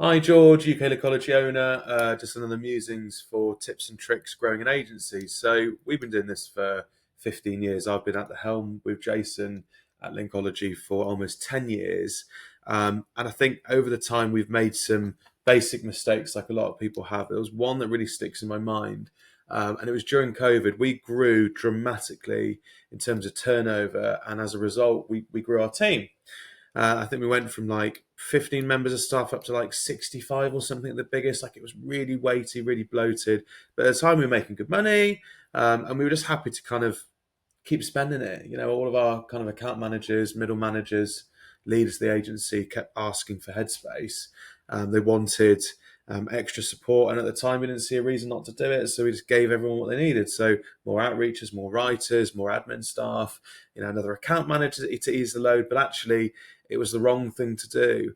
Hi, George, UK Ecology owner. Just another musings for tips and tricks growing an agency. So we've been doing this for 15 years. I've been at the helm with Jason at Linkology for almost 10 years. And I think over the time we've made some basic mistakes like a lot of people have. There was one that really sticks in my mind. And it was during COVID. We grew dramatically in terms of turnover. And as a result, we grew our team. I think we went from like 15 members of staff up to like 65 or something at the biggest. Like it was really weighty, really bloated. But at the time, we were making good money, and we were just happy to kind of keep spending it. You know, all of our kind of account managers, middle managers, leaders of the agency kept asking for headspace. They wanted extra support, and at the time, we didn't see a reason not to do it. So we just gave everyone what they needed. So more outreaches, more writers, more admin staff. You know, another account manager to ease the load. But actually, it was the wrong thing to do.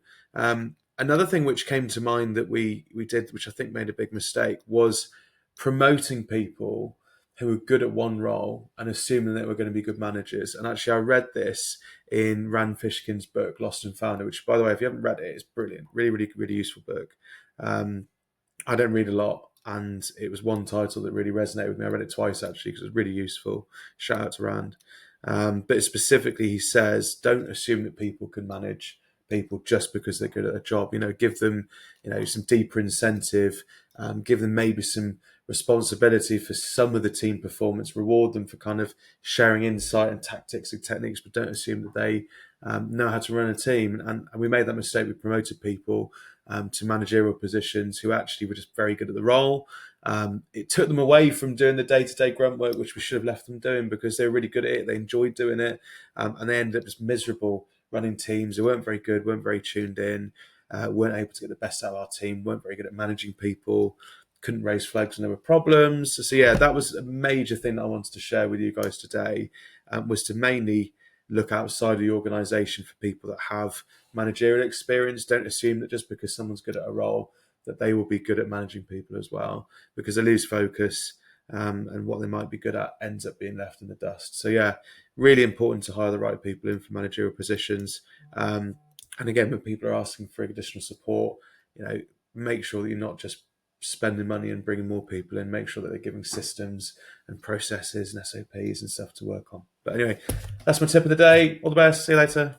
Another thing which came to mind that we did, which I think made a big mistake, was promoting people who were good at one role and assuming they were going to be good managers. And actually, I read this in Rand Fishkin's book, Lost and Found, which, by the way, if you haven't read it, it's brilliant. Really, really, really useful book. I don't read a lot, and it was one title that really resonated with me. I read it twice, actually, because it was really useful. Shout out to Rand. But specifically, he says, don't assume that people can manage people just because they're good at a job. You know, give them, some deeper incentive, give them maybe some responsibility for some of the team performance, reward them for kind of sharing insight and tactics and techniques, but don't assume that they know how to run a team. And we made that mistake. We promoted people to managerial positions who actually were just very good at the role. It took them away from doing the day-to-day grunt work, which we should have left them doing because they were really good at it. They enjoyed doing it, and they ended up just miserable running teams. They weren't very good, weren't very tuned in, weren't able to get the best out of our team, weren't very good at managing people, couldn't raise flags when there were problems. So yeah, that was a major thing that I wanted to share with you guys today, was to mainly look outside of the organisation for people that have managerial experience. Don't assume that just because someone's good at a role that they will be good at managing people as well, because they lose focus, and what they might be good at ends up being left in the dust. So yeah, really important to hire the right people in for managerial positions. And again, when people are asking for additional support, make sure that you're not just spending money and bringing more people in. Make sure that they're giving systems and processes and SOPs and stuff to work on. But anyway, that's my tip of the day. All the best. See you later.